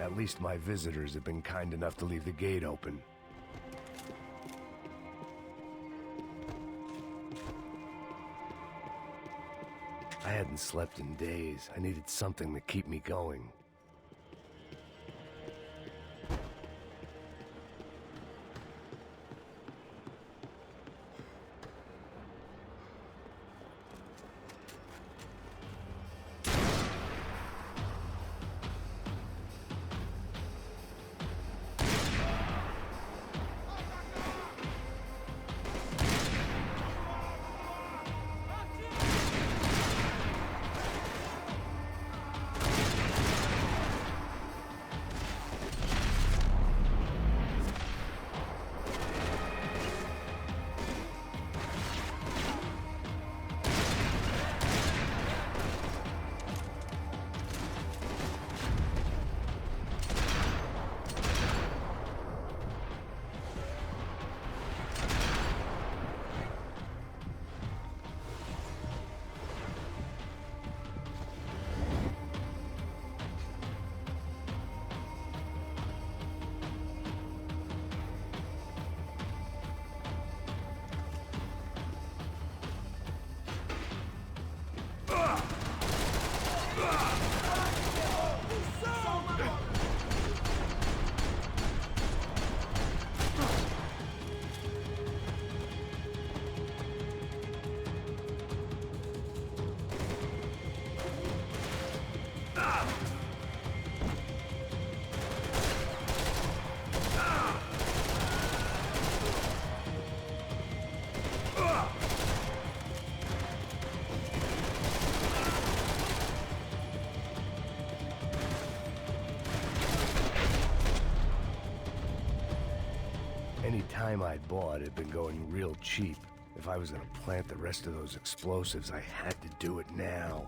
At least my visitors have been kind enough to leave the gate open. I hadn't slept in days. I needed something to keep me going. Any time I'd bought had been going real cheap. If I was gonna plant the rest of those explosives, I had to do it now.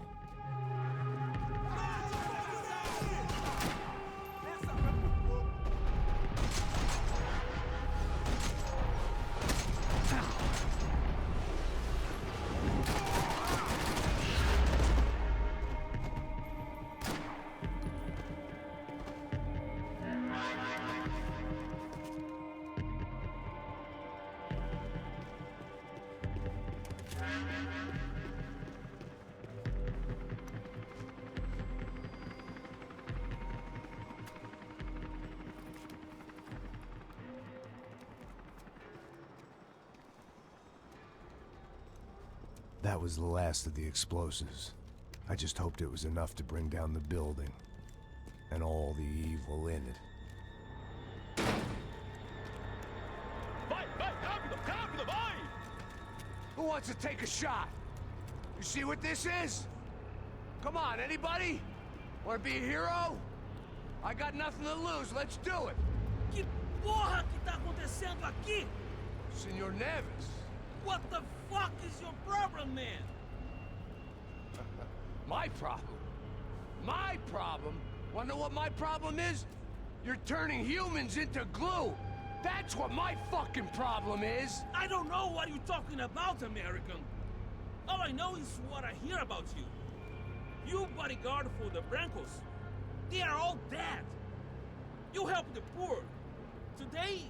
That was the last of the explosives. I just hoped it was enough to bring down the building. And all the evil in it. Vai, vai, rápido, rápido, vai! Who wants to take a shot? You see what this is? Come on, anybody? Want to be a hero? I got nothing to lose, let's do it! Que porra que tá acontecendo aqui? Senor Neves. What the fuck is your problem, man? My problem? My problem? Wanna know what my problem is? You're turning humans into glue! That's what my fucking problem is! I don't know what you're talking about, American. All I know is what I hear about you. You bodyguard for the Brancos. They are all dead. You help the poor. Today,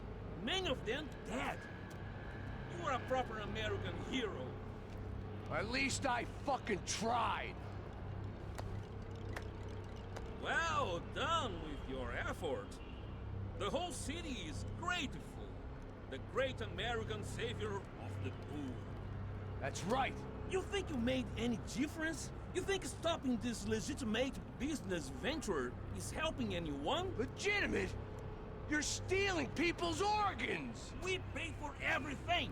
many of them dead. You are a proper American hero. At least I fucking tried. Well done with your effort. The whole city is grateful. The great American savior of the poor. That's right. You think you made any difference? You think stopping this legitimate business venture is helping anyone? Legitimate? You're stealing people's organs! We pay for everything.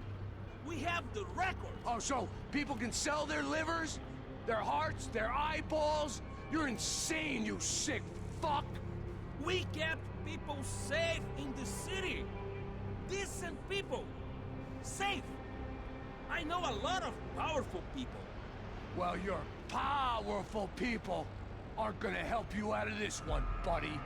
We have the record. Oh, so people can sell their livers? Their hearts? Their eyeballs? You're insane, you sick fuck! We kept people safe in the city. Decent people. Safe. I know a lot of powerful people. Well, your powerful people aren't gonna help you out of this one, buddy.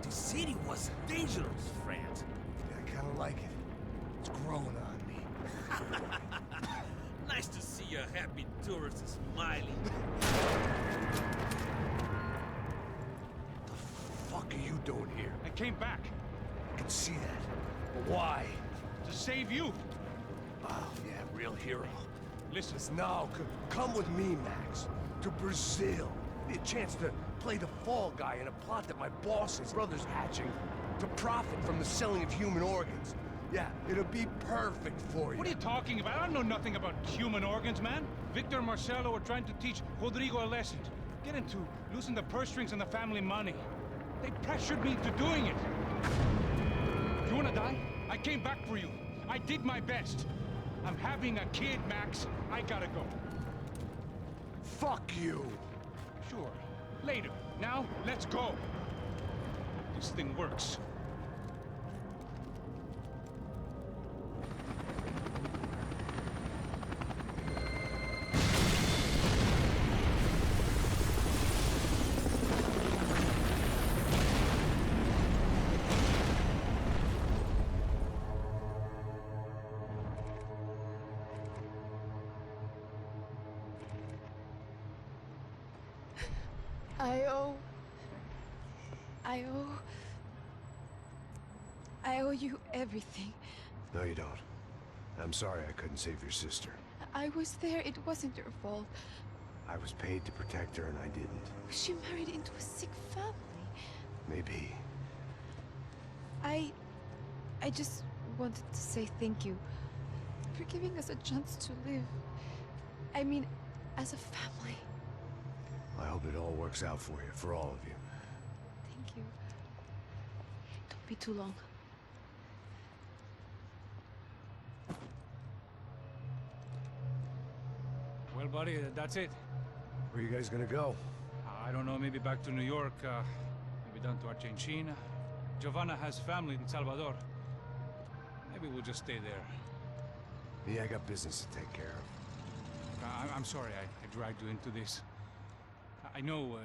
The city was dangerous, friend. I kinda like it. It's growing on me. Nice to see a happy tourist smiling. The fuck are you doing here? I came back I can see that. But why? to save you. Oh, yeah, real hero. Listen, Now, come with me, Max. To Brazil. Be a chance to play the fall guy in a plot that my boss's brother's hatching to profit from the selling of human organs. Yeah, it'll be perfect for you. What are you talking about? I know nothing about human organs, man. Victor and Marcelo are trying to teach Rodrigo a lesson. Get into losing the purse strings and the family money. They pressured me into doing it. You wanna die? I came back for you. I did my best. I'm having a kid, Max. I gotta go. Fuck you! Sure. Later. Now, let's go. This thing works. I owe you everything. No, you don't. I'm sorry I couldn't save your sister. I was there. It wasn't your fault. I was paid to protect her and I didn't. She married into a sick family. Maybe. I just wanted to say thank you for giving us a chance to live. I mean, as a family. I hope it all works out for you, for all of you. Thank you. Don't be too long. Well, buddy, that's it. Where are you guys gonna go? I don't know, maybe back to New York, maybe down to Argentina. Giovanna has family in Salvador. Maybe we'll just stay there. Yeah, I got business to take care of. I'm sorry I dragged you into this. I know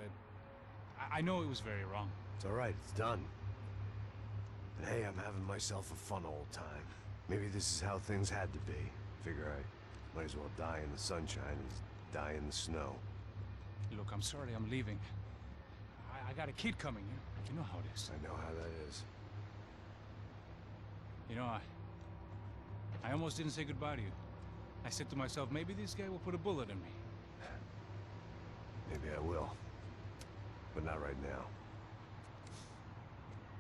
it was very wrong. It's all right, it's done. But hey, I'm having myself a fun old time. Maybe this is how things had to be. Figure I might as well die in the sunshine as die in the snow. Look, I'm sorry I'm leaving. I got a kid coming. You know how it is. I know how that is. You know, I almost didn't say goodbye to you. I said to myself, maybe this guy will put a bullet in me. Maybe I will. But not right now.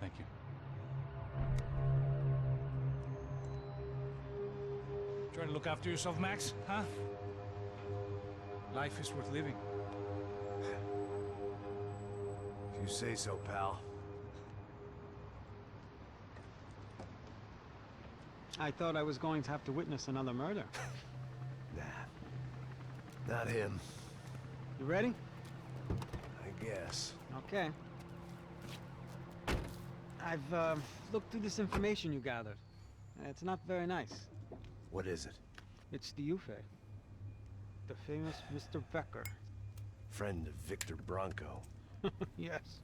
Thank you. Try to look after yourself, Max, huh? Life is worth living. If you say so, pal. I thought I was going to have to witness another murder. Nah. Not him. You ready? I guess. Okay. I've looked through this information you gathered. It's not very nice. What is it? It's the Ufe. The famous Mr. Becker. Friend of Victor Bronco. Yes.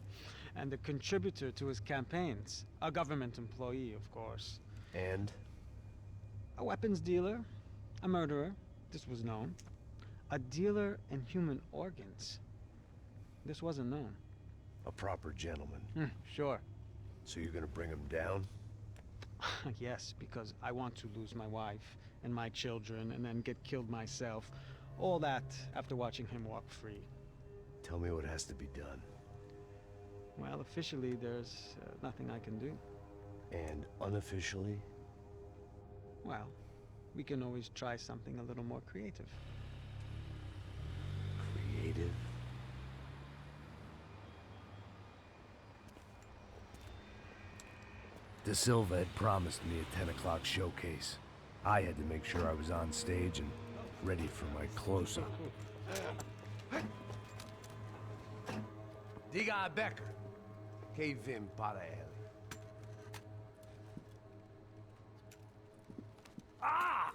And a contributor to his campaigns. A government employee, of course. And? A weapons dealer. A murderer. This was known. A dealer in human organs. This wasn't known. A proper gentleman. Sure. So you're gonna bring him down? Yes, because I want to lose my wife and my children and then get killed myself. All that after watching him walk free. Tell me what has to be done. Well, officially, there's nothing I can do. And unofficially? Well, we can always try something a little more creative. Creative? De Silva had promised me a 10 o'clock showcase. I had to make sure I was on stage and ready for my close-up. Diga a Becker. Que vim para ele. Ah!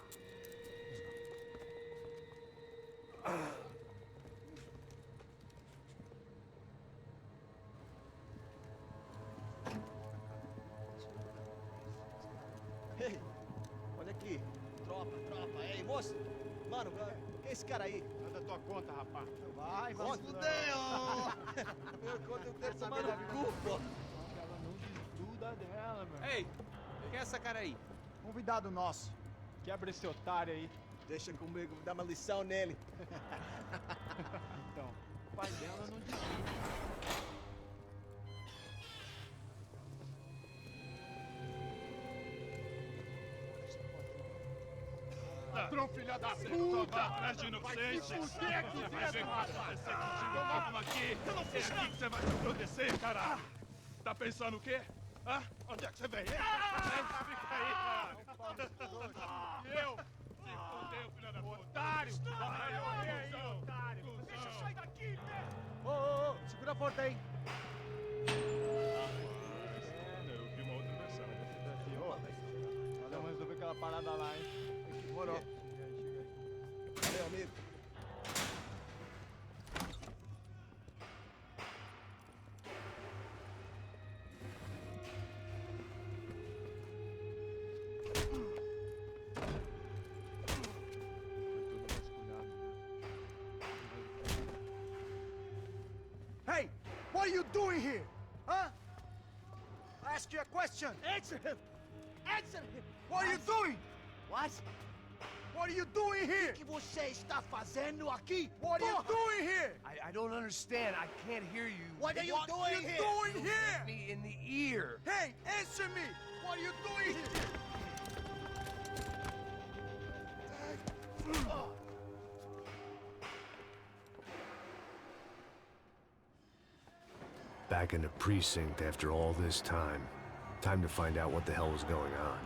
Ei, olha aqui. Tropa. Ei, moço. Mano, quem é esse cara aí? Manda tua conta, rapaz. Vai se fuder, ó. Meu conta eu quero saber da cu, pô. Ela não estuda dela, meu. Ei, quem é essa cara aí? Convidado nosso. Quebra esse otário aí. Deixa comigo, dá uma lição nele. Então, o pai dela não desiste. Ladrão, filha da Você puta! tá atrás de inocentes. Vai se fuder, Vai ver o que desgraçado! vai acontecer contigo. Vamos aqui. Eu não fiz aqui que você vai se proteger, caralho. Tá pensando o quê? Hã? Onde é que você vem? Fica aí, caralho. E eu? Se fudeu, filha da puta. Otário! Vai, ô, otário! cuzão. Deixa eu sair daqui, né? Ô, segura a porta aí. Eu vi uma outra versão. Vamos resolver aquela parada lá, hein? Demorou. Valeu, amigo. Hey, what are you doing here? Huh? I ask you a question. Answer him. Answer him. What are you doing? What? What are you doing here? O que você está fazendo aqui? What are you doing here? I don't understand. I can't hear you. What are you What are doing you here? doing here? Me in the ear. Hey, answer me. What are you doing here? Back in the precinct after all this time. Time to find out what the hell was going on.